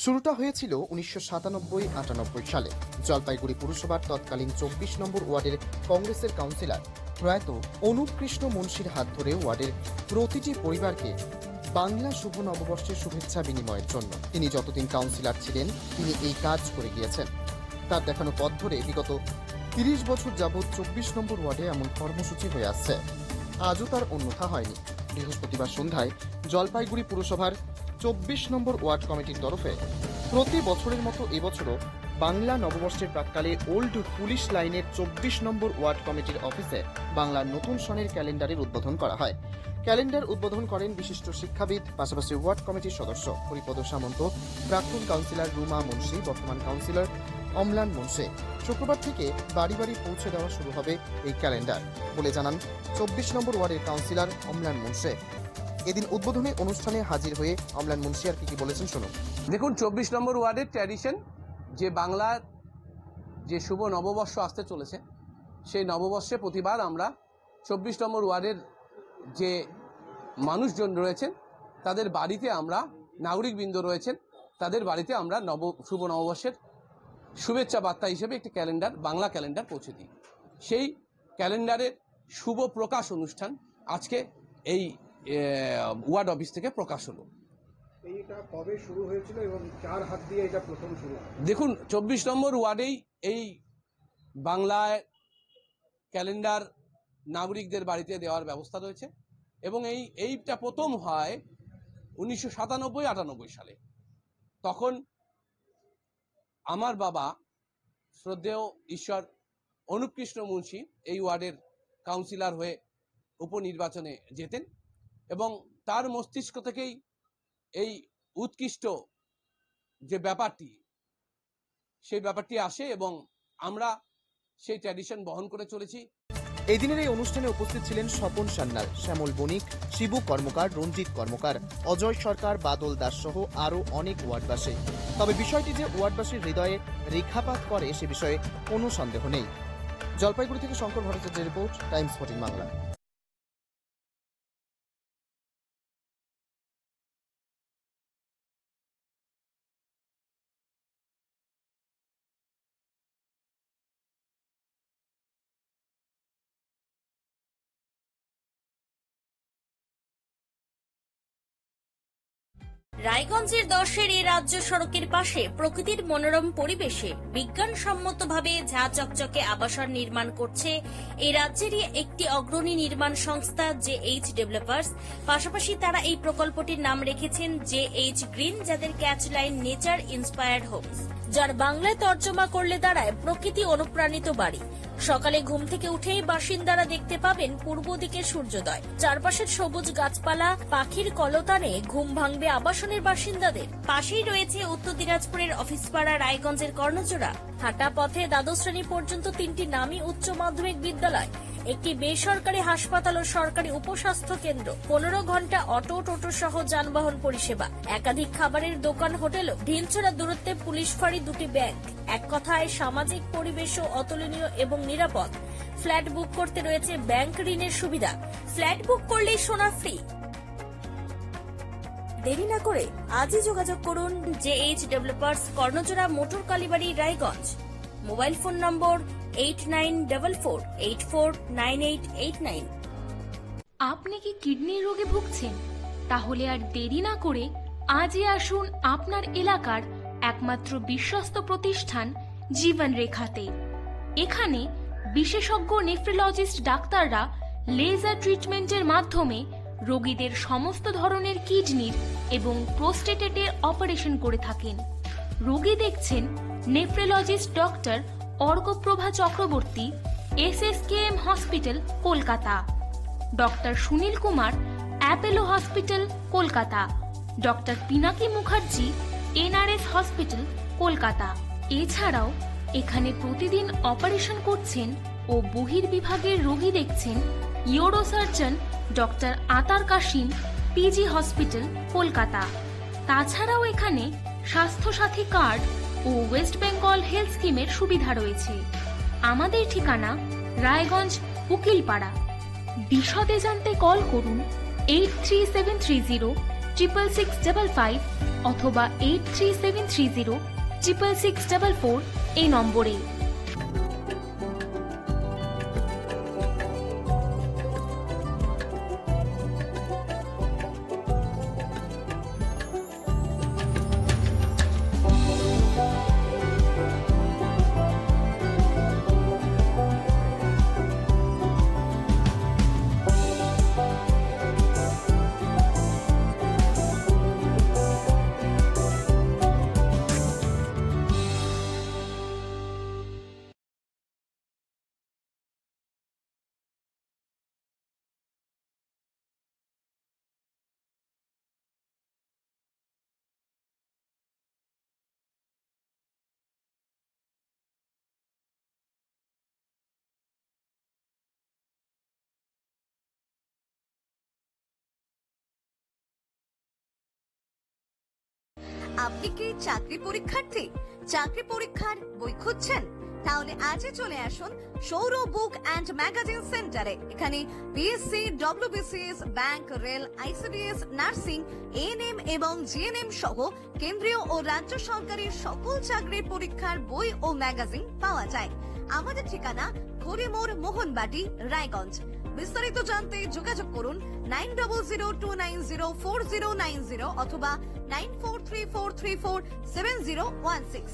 শুরুটা হয়েছিল 1997-98 সালে। জলপাইগুড়ি পুরসভার তৎকালীন 24 নম্বর ওয়ার্ডের কংগ্রেসের কাউন্সিলর প্রয়াত অনুপ কৃষ্ণ মুন্সির হাত ধরে ওয়ার্ডের প্রতিটি পরিবারকে বাংলা শুভ নববর্ষের শুভেচ্ছা বিনিময়ের জন্য তিনি যতদিন কাউন্সিলর ছিলেন তিনি এই কাজ করে গিয়েছেন। তার দেখানো পথ ধরে বিগত 30 বছর যাবৎ 24 নম্বর ওয়ার্ডে এমন কর্মসূচি হয়ে আসছে। আজও তার অন্যথা হয়নি। বৃহস্পতিবার সন্ধ্যায় জলপাইগুড়ি পুরসভার 24 নম্বর ওয়ার্ড কমিটির তরফে প্রতি বছরের মতো এবছরও বাংলা নববর্ষের প্রাক্কালে ওল্ড পুলিশ লাইনের 24 নম্বর ওয়ার্ড কমিটির অফিসে বাংলার নতুন সনের ক্যালেন্ডারের উদ্বোধন করা হয়। ক্যালেন্ডার উদ্বোধন করেন বিশিষ্ট শিক্ষাবিদ, পাশাপাশি ওয়ার্ড কমিটির সদস্য হরিপদ সামন্ত, প্রাক্তন কাউন্সিলর রুমা মুন্সি, বর্তমান কাউন্সিলর অম্লান মুন্সি। শুক্রবার থেকে বাড়ি বাড়ি পৌঁছে দেওয়া শুরু হবে এই ক্যালেন্ডার বলে জানান 24 নম্বর ওয়ার্ডের কাউন্সিলর অম্লান মুন্সি। এদিন উদ্বোধনী অনুষ্ঠানে হাজির হয়ে অম্লান মুন্সি আর কি বলেছেন শুনুন। দেখুন, 24 নম্বর ওয়ার্ডের ট্র্যাডিশন যে বাংলার যে শুভ নববর্ষ আসতে চলেছে, সেই নববর্ষে প্রতিবার আমরা 24 নম্বর ওয়ার্ডের যে মানুষজন রয়েছেন তাদের বাড়িতে আমরা, নাগরিকবৃন্দ রয়েছেন তাদের বাড়িতে আমরা শুভ নববর্ষের শুভেচ্ছা বার্তা হিসেবে একটি ক্যালেন্ডার, বাংলা ক্যালেন্ডার পৌঁছে দিই। সেই ক্যালেন্ডারের শুভ প্রকাশ অনুষ্ঠান আজকে এই ওয়ার্ড অফিস থেকে প্রকাশ হলো। এইটা কবে শুরু হয়েছিল এবং কার হাত দিয়ে এটা প্রথম শুরু হয়? দেখুন, 24 নম্বর ওয়ার্ডেই এই বাংলায় ক্যালেন্ডার নাগরিকদের বাড়িতে দেওয়ার ব্যবস্থা রয়েছে এবং এইটা প্রথম হয় 1997-98 সালে। তখন আমার বাবা শ্রদ্ধেয় ঈশ্বর অনুপ কৃষ্ণ মুন্সি এই ওয়ার্ডের কাউন্সিলর হয়ে উপনির্বাচনে যেতেন এবং তার মস্তিষ্ক থেকেই এই উৎকৃষ্ট যে ব্যাপারটি, সেই ব্যাপারটি আসে এবং আমরা সেই ট্র্যাডিশন বহন করে চলেছি। এই দিনের এই অনুষ্ঠানে উপস্থিত ছিলেন স্বপন সান্যাল, শ্যামল বণিক, শিবু কর্মকার, রঞ্জিত কর্মকার, অজয় সরকার, বাদল দাস সহ আরও অনেক ওয়ার্ডবাসী। তবে বিষয়টি যে ওয়ার্ডবাসীর হৃদয়ে রেখাপাত করে সে বিষয়ে কোনো সন্দেহ নেই। জলপাইগুড়ি থেকে শঙ্কর ভট্টাচার্যের রিপোর্ট, টাইমস 14 বাংলা। রায়গঞ্জের 10-এর এই রাজ্য সড়কের পাশে প্রকৃতির মনোরম পরিবেশে বিজ্ঞানসম্মতভাবে ঝা চকচকে আবাসন নির্মাণ করছে এই রাজ্যেরই একটি অগ্রণী নির্মাণ সংস্থা JH ডেভেলপার্স। পাশাপাশি তারা এই প্রকল্পটির নাম রেখেছেন JH গ্রিন, যাদের catch line nature inspired homes, যার বাংলায় তর্জমা করলে দাঁড়ায় প্রকৃতি অনুপ্রাণিত বাড়ি। সকালে ঘুম থেকে উঠেই বাসিন্দারা দেখতে পাবেন পূর্ব দিকে সূর্যোদয়, চারপাশের সবুজ গাছপালা, পাখির কলতানে ঘুম ভাঙবে আবাসনের বাসিন্দাদের। পাশেই রয়েছে উত্তর দিনাজপুরের অফিসপাড়া রায়গঞ্জের কর্ণজোড়া। হাঁটা পথে দ্বাদশ শ্রেণী পর্যন্ত 3টি নামী উচ্চ মাধ্যমিক বিদ্যালয়, একটি বেসরকারি হাসপাতাল ও সরকারি উপস্বাস্থ্য কেন্দ্র, 15 ঘন্টা অটো, টোটো সহ যানবাহন পরিষেবা, একাধিক খাবারের দোকান, হোটেলও, ঢিলছড়া দূরত্বে পুলিশ ফাঁড়ি, 2টি ব্যাংক। এক কথায় সামাজিক পরিবেশও অতুলনীয় এবং নিরাপদ। ফ্ল্যাট বুক করতে রয়েছে ব্যাংক ঋণের সুবিধা। ফ্ল্যাট বুক করলেই সোনা ফ্রি। দেরি না করে আজই যোগাযোগ করুন JH developers, Karnajora, motor Kalibari, Raiganj. Mobile phone number 8944849889। আপনি কি কিডনি রোগে ভুগছেন? তাহলে আর দেরি না করে আজই আসুন আপনার এলাকার একমাত্র বিশ্বস্ত প্রতিষ্ঠান জীবন রেখাতে। এখানে বিশেষজ্ঞ নেফ্রোলজিস্ট ডাক্তাররা লেজার ট্রিটমেন্টের মাধ্যমে রোগীদের সমস্ত ধরনের কিডনির এবং প্রোস্টেটের অপারেশন করে থাকেন। রোগী দেখছেন nephrologist doctor Arkaprabha Chakraborty, SSKM hospital, Kolkata; doctor Sunil Kumar, Apollo hospital, Kolkata; doctor Pinaki Mukherjee, NRS hospital, Kolkata. এছাড়াও এখানে প্রতিদিন অপারেশন করছেন ও বহির্বিভাগের রোগী দেখছেন ইউরোসার্জন ডক্টর আতার কাশিম, PG হসপিটাল, কলকাতা। তাছাড়াও এখানে স্বাস্থ্যসাথী কার্ড ও ওয়েস্ট বেঙ্গল হেলথ স্কিমের সুবিধা রয়েছে। আমাদের ঠিকানা রায়গঞ্জ, উকিলপাড়া। বিশদে জানতে কল করুন 83730 66655 অথবা 8373066644 এই নম্বরে। আপনি কি চাকরি পরীক্ষার্থী? চাকরি পরীক্ষার বই খুঁজছেন? তাহলে আজই চলে আসুন সৌরভ বুক অ্যান্ড ম্যাগাজিন সেন্টারে। এখানে BSc, WBCS, bank, rail, ICDS, nursing, ANM এবং জিএনএম সহ কেন্দ্রীয় ও রাজ্য সরকারের সকল চাকরির পরীক্ষার বই ও ম্যাগাজিন পাওয়া যায়। আমাদের ঠিকানা হরিমোড়, মোহনবাটি, রায়গঞ্জ। বিস্তারিত জানতে যোগাযোগ করুন 9002904090 অথবা 9434347016।